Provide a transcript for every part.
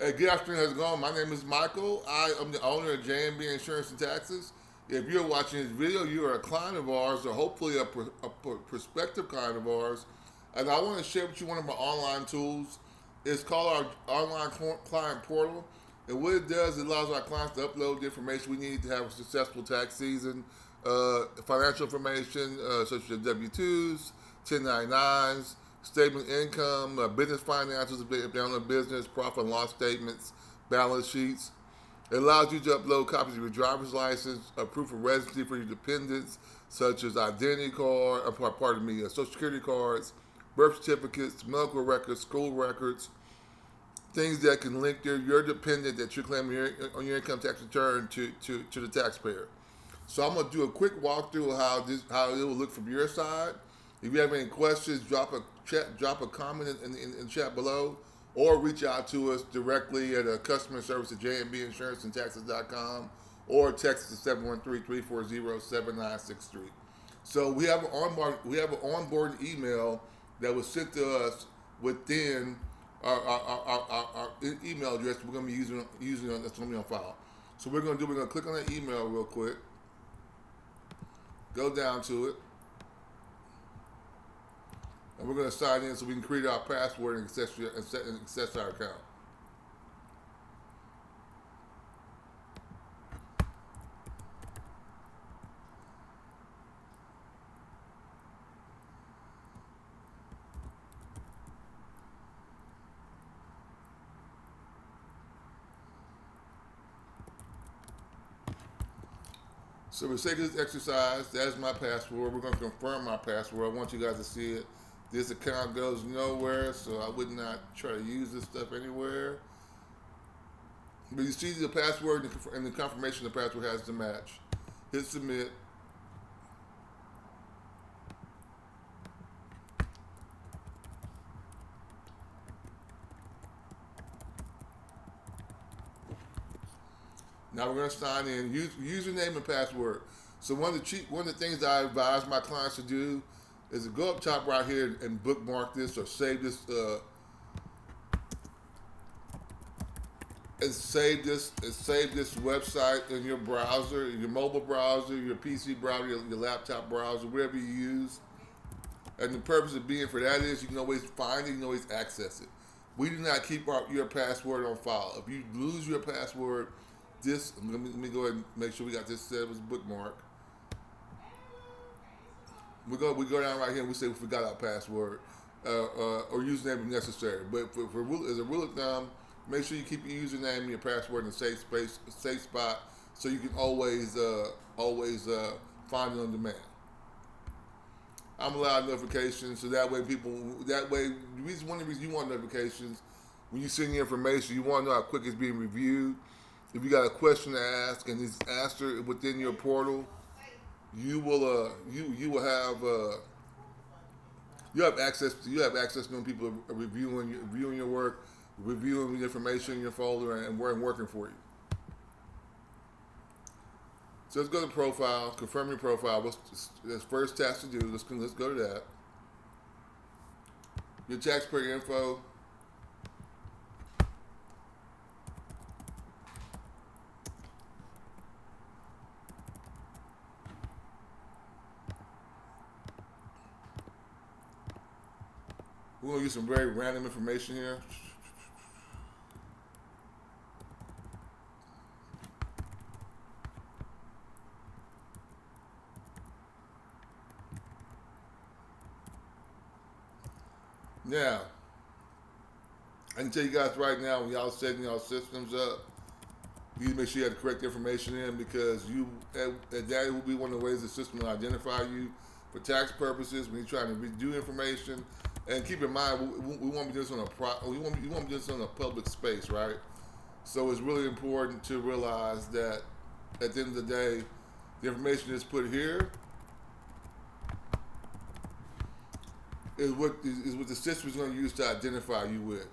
Hey, good afternoon. How's it going? My name is Michael. I am the owner of J&B Insurance and Taxes. If you're watching this video, you are a client of ours, or hopefully a prospective client of ours. And I want to share with you one of my online tools. It's called our online client portal. And what it does, it allows our clients to upload the information we need to have a successful tax season, financial information such as W-2s, 1099s, statement of income, business finances if they're on a business, profit and loss statements, balance sheets. It allows you to upload copies of your driver's license, a proof of residency for your dependents, such as identity card, social security cards, birth certificates, medical records, school records, things that can link your dependent that you're claiming on your income tax return to the taxpayer. So I'm going to do a quick walkthrough of how it will look from your side. If you have any questions, drop a comment in the chat below, or reach out to us directly at customer service at jmbinsuranceandtaxes.com, or text us at 713-340-7963. So we have an onboard email that was sent to us within our email address we're going to be using that's going to be on file. So we're going to click on that email real quick, go down to it, and we're going to sign in so we can create our password and access our account. So for the sake of this exercise, that is my password. We're going to confirm my password. I want you guys to see it. This account goes nowhere, so I would not try to use this stuff anywhere. But you see the password and the confirmation the password has to match. Hit submit. Now we're going to sign in. Username and password. So one of the things that I advise my clients to do is to go up top right here and bookmark this or save this website in your browser, your mobile browser, your PC browser, your laptop browser, wherever you use. And the purpose of being for that is you can always find it, you can always access it. We do not keep your password on file. If you lose your password, let me go ahead and make sure we got this set as a bookmark. We go down right here and we say we forgot our password or username if necessary. But as a rule of thumb, make sure you keep your username and your password in a safe spot, so you can always find it on demand. I'm allowed notifications, so one of the reasons you want notifications, when you send your information, you want to know how quick it's being reviewed. If you got a question to ask and it's answered within your portal, you have access to when people are reviewing your work, reviewing the information in your folder, and working for you. So let's go to profile, confirm your profile. That's first task to do. Let's go to that. Your taxpayer info. We're going to use some very random information here. Now, I can tell you guys right now, when y'all setting y'all systems up, you need to make sure you have the correct information in, because that will be one of the ways the system will identify you for tax purposes when you're trying to redo information. And keep in mind, we won't be doing this on a public space, right? So it's really important to realize that at the end of the day, the information that's put here is what the system is going to use to identify you with.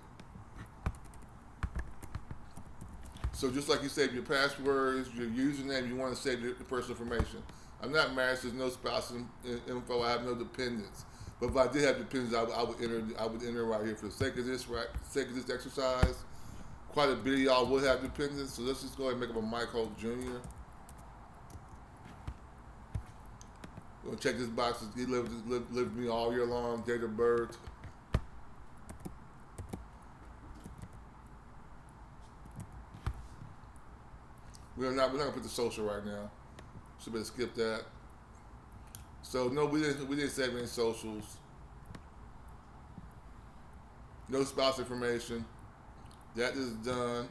So just like you save your passwords, your username, you want to save your personal information. I'm not married, so there's no spouse info. I have no dependents. But if I did have dependents, I would enter right here for the sake of this exercise. quite a bit of y'all will have dependents, so let's just go ahead and make up a Mike Holt Jr. We'll check this box. He lived with me all year long, date of birth. We're not gonna put the social right now. Should better skip that. So no, we didn't save any socials. No spouse information. That is done.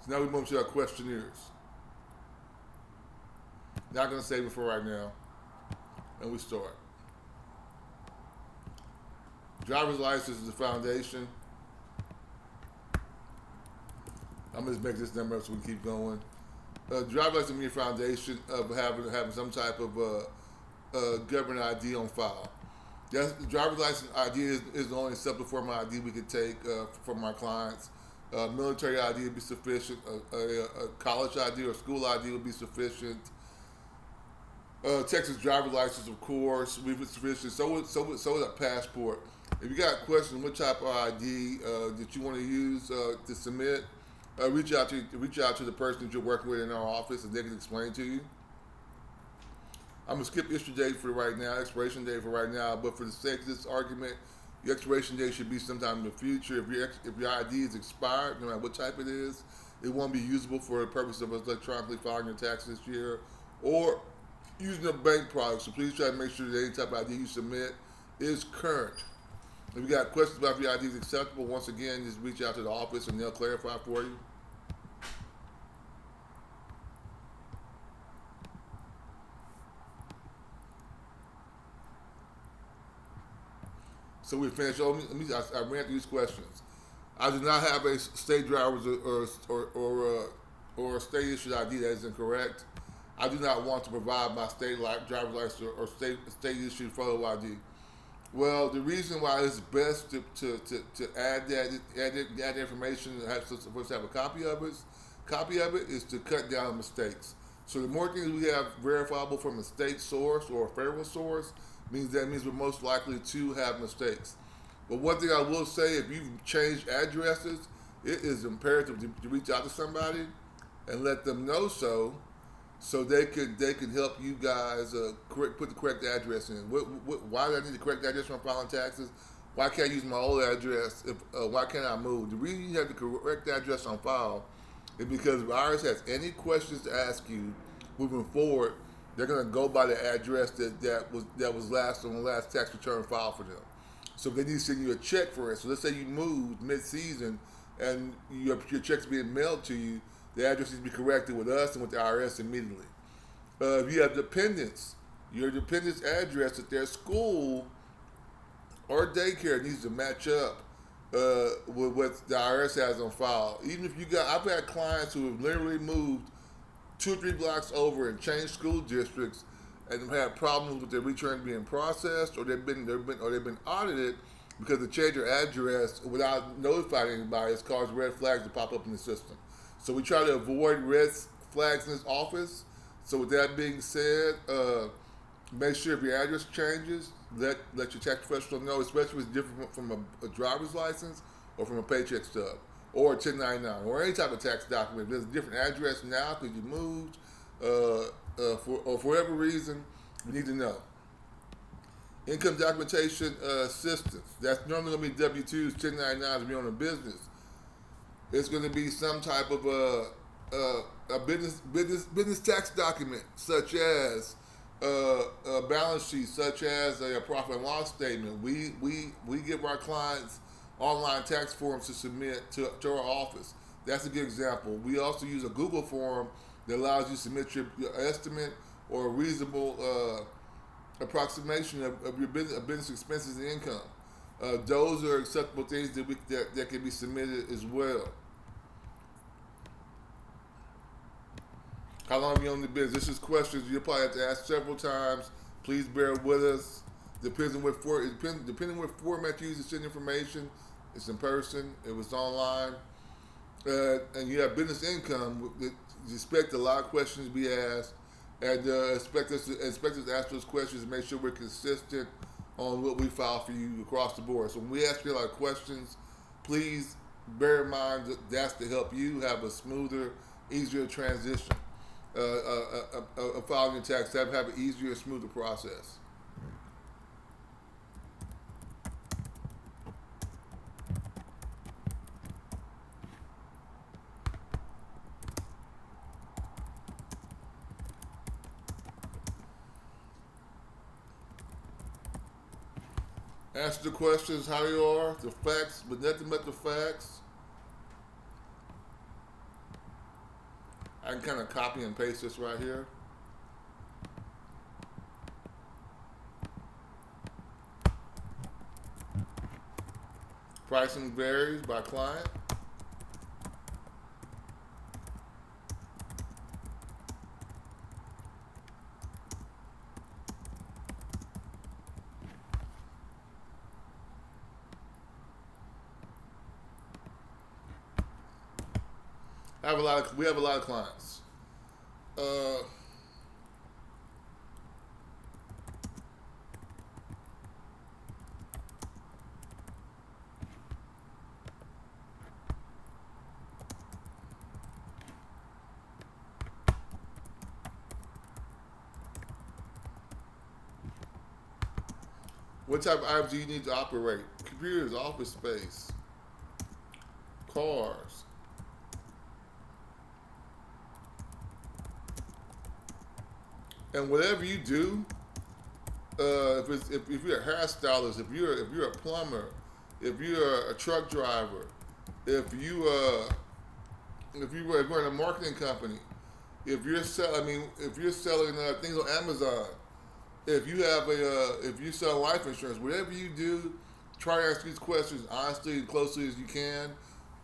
So now we move to our questionnaires. Not gonna save it for right now. And we start. Driver's license is the foundation. I'm gonna just make this number up so we can keep going. Driver's license is your foundation of having some type of government ID on file. The driver's license ID is the only acceptable form of ID we could take from our clients. Military ID would be sufficient. A college ID or school ID would be sufficient. Texas driver's license, of course, would be sufficient. So would a passport. If you got questions, what type of ID that you want to use to submit, reach out to the person that you're working with in our office, and they can explain to you. I'm gonna skip issue date for right now, expiration date for right now, but for the sake of this argument, the expiration date should be sometime in the future. If your ID is expired, no matter what type it is, it won't be usable for the purpose of electronically filing your taxes this year or using a bank product. So please try to make sure that any type of ID you submit is current. If you got questions about if your ID is acceptable, once again, just reach out to the office and they'll clarify for you. So we finished. I ran through these questions. I do not have a state driver's or a state issued ID that is incorrect. I do not want to provide my state driver's license or state issued photo ID. Well, the reason why it's best to add that information and have a copy of it is to cut down mistakes. So the more things we have verifiable from a state source or a federal source, means we're most likely to have mistakes. But one thing I will say, if you've changed addresses, it is imperative to reach out to somebody and let them know so they could help you guys put the correct address in. Why do I need the correct address when I'm filing taxes? Why can't I use my old address? Why can't I move? The reason you have the correct address on file is because if IRS has any questions to ask you moving forward, they're going to go by the address that was last on the last tax return file for them. So if they need to send you a check for it, so let's say you moved mid-season and your check's being mailed to you, the address needs to be corrected with us and with the IRS immediately. If you have dependents, your dependent's address at their school or daycare needs to match up with what the IRS has on file. Even if I've had clients who have literally moved 2 or 3 blocks over and changed school districts and have had problems with their returns being processed, or they've been audited because they changed their address without notifying anybody. It's caused red flags to pop up in the system. So we try to avoid red flags in this office. So with that being said, make sure if your address changes, let your tax professional know, especially if it's different from a driver's license or from a paycheck stub or a 1099 or any type of tax document. If there's a different address now because you moved for whatever reason, we need to know. Income documentation assistance. That's normally going to be W-2s, 1099s if you own a business. It's going to be some type of a business tax document, such as a balance sheet, such as a profit and loss statement. We give our clients online tax forms to submit to our office. That's a good example. We also use a Google form that allows you to submit your estimate or a reasonable approximation of your business expenses and income. Those are acceptable things that can be submitted as well. How long have you owned the business? This is questions you'll probably have to ask several times. Please bear with us. Depending what format you use to send information, it's in person, it was online, and you have business income. You expect a lot of questions to be asked, and expect us to ask those questions and make sure we're consistent on what we file for you across the board. So when we ask you a lot of questions, please bear in mind that that's to help you have a smoother, easier transition. Filing your tax, have an easier, smoother process. Answer the questions how you are, the facts, but nothing but the facts. I can kind of copy and paste this right here. Pricing varies by client. We have a lot of clients. Uh, what type of items do you need to operate? Computers, office space, cars. And whatever you do, if you're a hairstylist, if you're a plumber, if you're a truck driver, if you if you run a marketing company, if you're selling things on Amazon, if you sell life insurance, whatever you do, try to answer these questions honestly and closely as you can.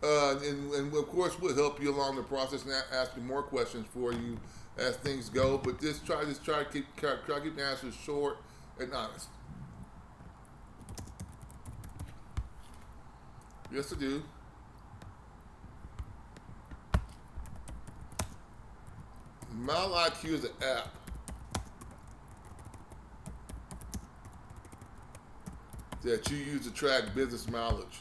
And of course, we'll help you along the process and ask you more questions for you as things go. But just try to keep the answers short and honest. Yes, I do. Mile IQ is an app that you use to track business mileage.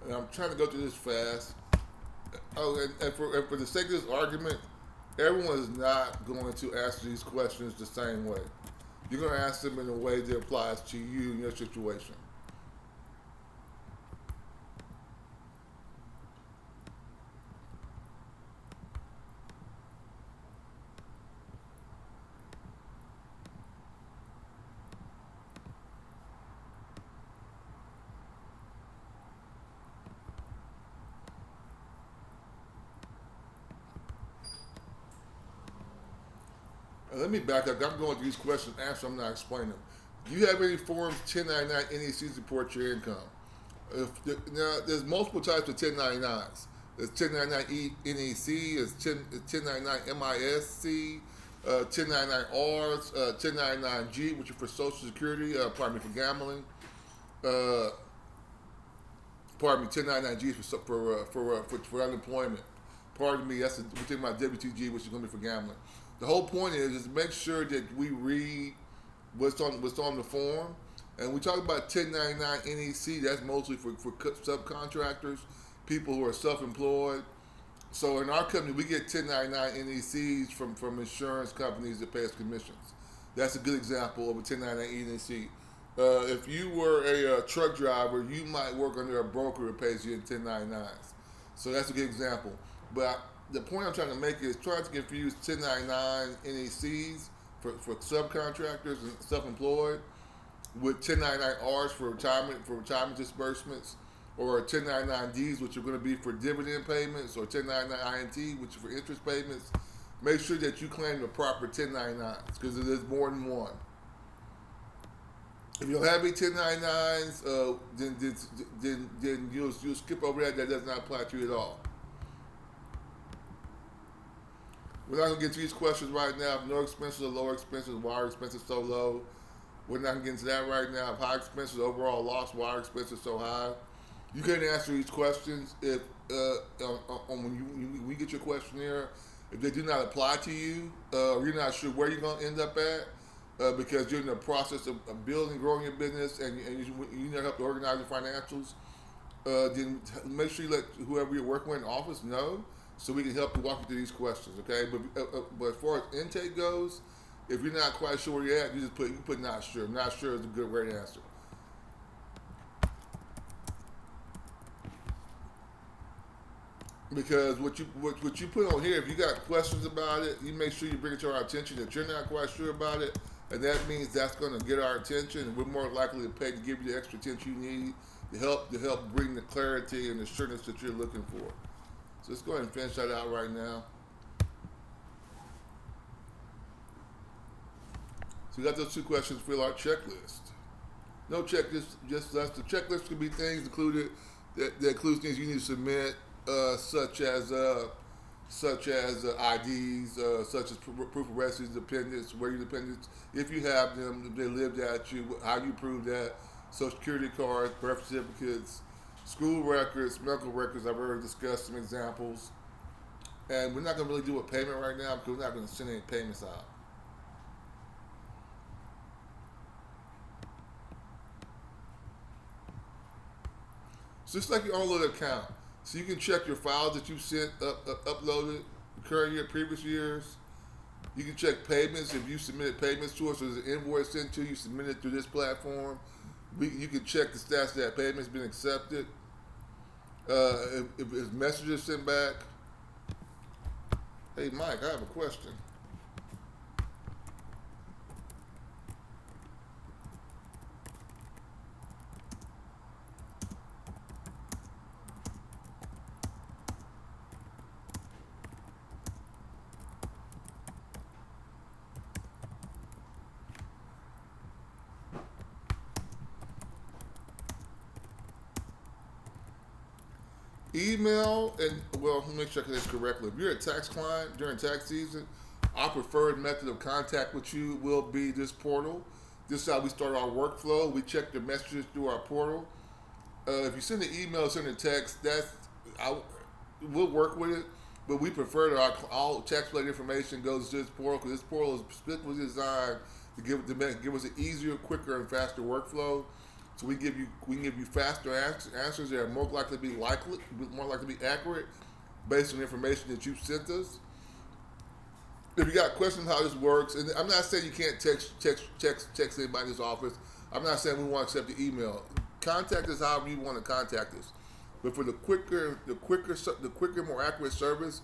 And I'm trying to go through this fast. Oh, and for the sake of this argument, everyone is not going to answer these questions the same way. You're going to ask them in a way that applies to you and your situation. Let me back up. I'm going through these questions and answer. I'm not explaining them. Do you have any forms 1099 NECs to report your income? Now, there's multiple types of 1099s. There's 1099 NEC, there's 1099 MISC, 1099Rs, 1099G, which are for Social Security, pardon me, for gambling. 1099G is for unemployment. Pardon me, that's we're talking about WTG, which is going to be for gambling. The whole point is make sure that we read what's on the form. And we talk about 1099 NEC, that's mostly for subcontractors, people who are self-employed. So in our company, we get 1099 NECs from insurance companies that pay us commissions. That's a good example of a 1099 NEC. If you were a truck driver, you might work under a broker that pays you in 1099s. So that's a good example. But the point I'm trying to make is trying to confuse 1099 NECs for subcontractors and self-employed with 1099Rs for retirement disbursements, or 1099Ds, which are going to be for dividend payments, or 1099 INT, which is for interest payments. Make sure that you claim the proper 1099s because there's more than one. If you don't have any 1099s, then you'll skip over that. That does not apply to you at all. We're not gonna get to these questions right now. If no expenses or lower expenses, why are expenses so low? We're not gonna get into that right now. If high expenses, overall loss, why are expenses so high? You can answer these questions if when you get your questionnaire, if they do not apply to you, or you're not sure where you're gonna end up at. Because you're in the process of building, growing your business, and you need help to organize your financials, then make sure you let whoever you're working with in the office know, so we can help you walk you through these questions. Okay, but as far as intake goes, if you're not quite sure where you're at, you put not sure. Not sure is a good right answer. Because what you put on here, if you got questions about it, you make sure you bring it to our attention that you're not quite sure about it, and that means that's going to get our attention, and we're more likely to pay to give you the extra attention you need to help bring the clarity and the assurance that you're looking for. So let's go ahead and finish that out right now. So we got those two questions. Fill our checklist. No checklist, just us. The checklist could be things included that includes things you need to submit, such as IDs, such as proof of residence, dependents, where your dependents, if you have them, if they lived at you, how you prove that, Social Security cards, birth certificates, school records, medical records. I've already discussed some examples. And we're not going to really do a payment right now because we're not going to send any payments out. So it's like your own little account. So you can check your files that you've sent uploaded, current year, previous years. You can check payments if you submitted payments to us. Or there's an invoice sent to you, submitted through this platform. You can check the status of that payment's been accepted. If messages sent back. Hey Mike, I have a question. Email and well, let me make sure I get this correctly. If you're a tax client during tax season, our preferred method of contact with you will be this portal. This is how we start our workflow. We check the messages through our portal. If you send an email, send a text, we'll work with it. But we prefer that all tax-related information goes to this portal because this portal is specifically designed to give us an easier, quicker, and faster workflow. So we can give you faster answers that are more likely to be accurate, based on the information that you've sent us. If you got questions how this works, and I'm not saying you can't text anybody in this office. I'm not saying we want to accept the email. Contact us however you want to contact us. But for the quicker, more accurate service,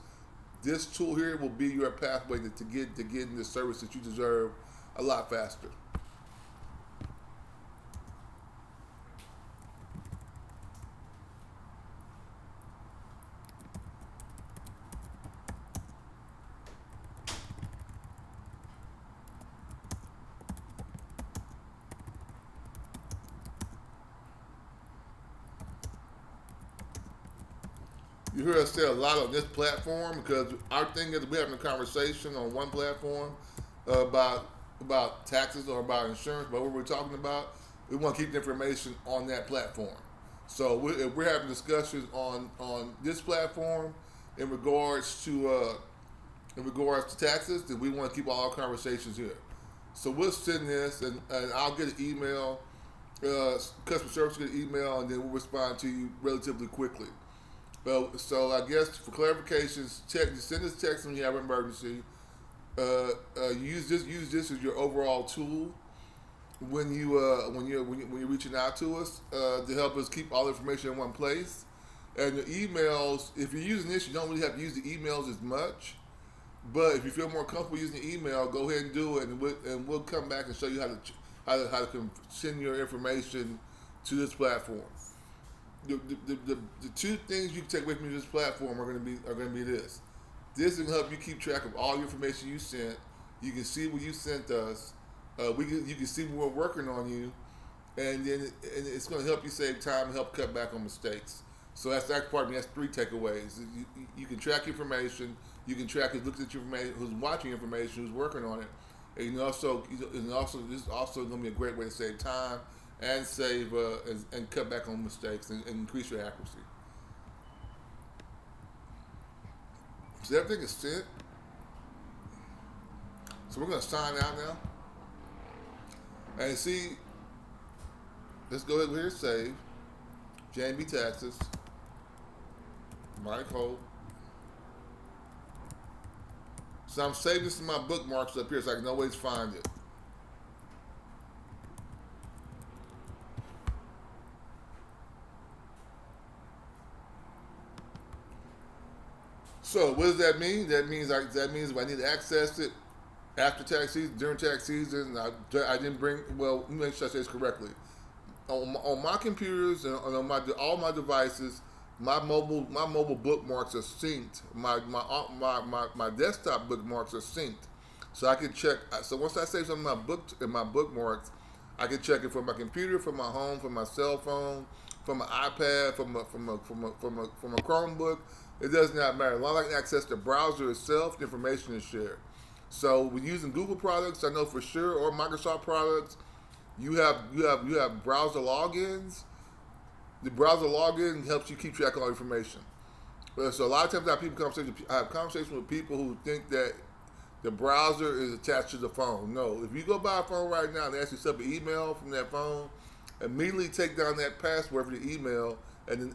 this tool here will be your pathway to getting the service that you deserve a lot faster. You hear us say a lot on this platform because our thing is we're having a conversation on one platform about taxes or about insurance, but what we're talking about, we want to keep the information on that platform. So if we're having discussions on this platform in regards to taxes, then we want to keep all our conversations here. So we'll send this, and I'll get an email, customer service will get an email, and then we'll respond to you relatively quickly. So I guess for clarifications, send us text when you have an emergency. Use this as your overall tool when you're reaching out to us to help us keep all the information in one place. And the emails, if you're using this, you don't really have to use the emails as much. But if you feel more comfortable using the email, go ahead and do it, and we'll come back and show you how to send your information to this platform. The two things you can take away from this platform are going to be this. This is going to help you keep track of all the information you sent. You can see what you sent us. You can see when we're working on you, and then it's going to help you save time and help cut back on mistakes. So that's part of me. That's three takeaways. You can track information. You can track who's looking at your information, who's watching information, who's working on it, and this is also going to be a great way to save time and save and cut back on mistakes and increase your accuracy. So everything is sent. So we're going to sign out now. And see, let's go ahead and hit save. J&B Taxes. Michael. So I'm saving this in my bookmarks up here so I can always find it. So what does that mean? That means if I need to access it after tax season, during tax season, I didn't bring. Well, let me make sure I say this correctly. On my computers and on all my devices, my mobile bookmarks are synced. My desktop bookmarks are synced, so I can check. So once I save something in my bookmarks, I can check it from my computer, from my home, from my cell phone, from my iPad, from a Chromebook. It does not matter. As long as I can access the browser itself, the information is shared. So when using Google products, I know for sure, or Microsoft products, you have browser logins. The browser login helps you keep track of all information. So a lot of times I have conversations with people who think that the browser is attached to the phone. No, if you go buy a phone right now and ask yourself an email from that phone, immediately take down that password for the email and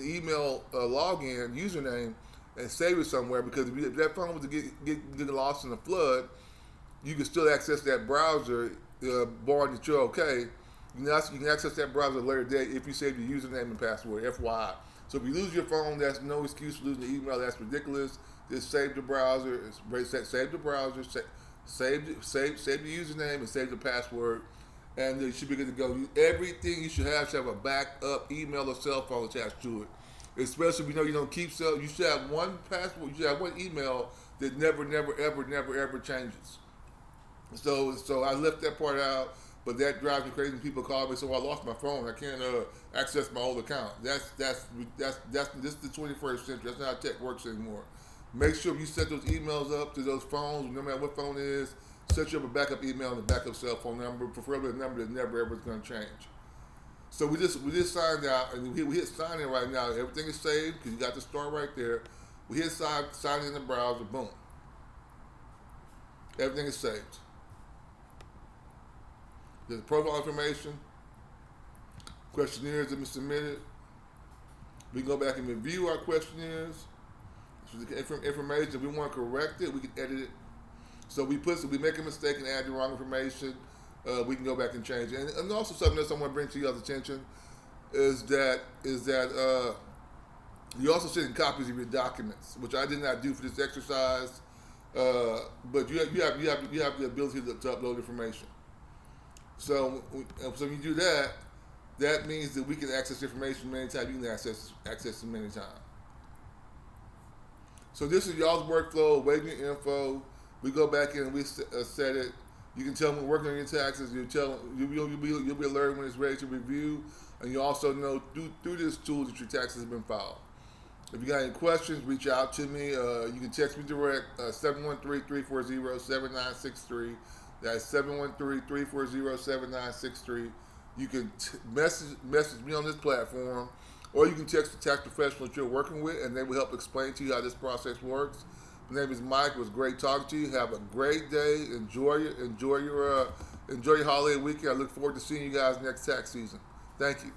email login username and save it somewhere, because if that phone was to get lost in the flood, you can still access that browser, barring that you're okay. You can access that browser at a later date if you save your username and password, FYI. So if you lose your phone, that's no excuse for losing the email. That's ridiculous. Just save the browser, save the browser, save the username and save the password, and you should be good to go. Everything you should have a backup email or cell phone attached to it. Especially if you know you don't keep cell. You should have one password. You should have one email that never, ever changes. So I left that part out, but that drives me crazy when people call me. So I lost my phone. I can't access my old account. This is the 21st century. That's not how tech works anymore. Make sure you set those emails up to those phones, no matter what phone it is. Set you up a backup email and a backup cell phone number, preferably a number that never ever is going to change. So we just signed out, and we hit sign in right now. Everything is saved because you got the star right there. We hit sign in the browser. Boom. Everything is saved. There's profile information, questionnaires that have been submitted. We can go back and review our questionnaires. So the information, if we want to correct it, we can edit it. So we make a mistake and add the wrong information, we can go back and change it. And also something else I want to bring to y'all's attention is that you also send copies of your documents, which I did not do for this exercise, but you have the ability to upload information. So when you do that, that means that we can access information many times. You can access it many times. So this is y'all's workflow, waiting your info. We go back in and we set it. You can tell them we're working on your taxes. You'll be alerted when it's ready to review, and you also know through this tool that your taxes have been filed. If you got any questions, reach out to me. You can text me direct, 713-340-7963. That's 713-340-7963. You can message me on this platform, or you can text the tax professional that you're working with, and they will help explain to you how this process works. My name is Mike. It was great talking to you. Have a great day. Enjoy your holiday weekend. I look forward to seeing you guys next tax season. Thank you.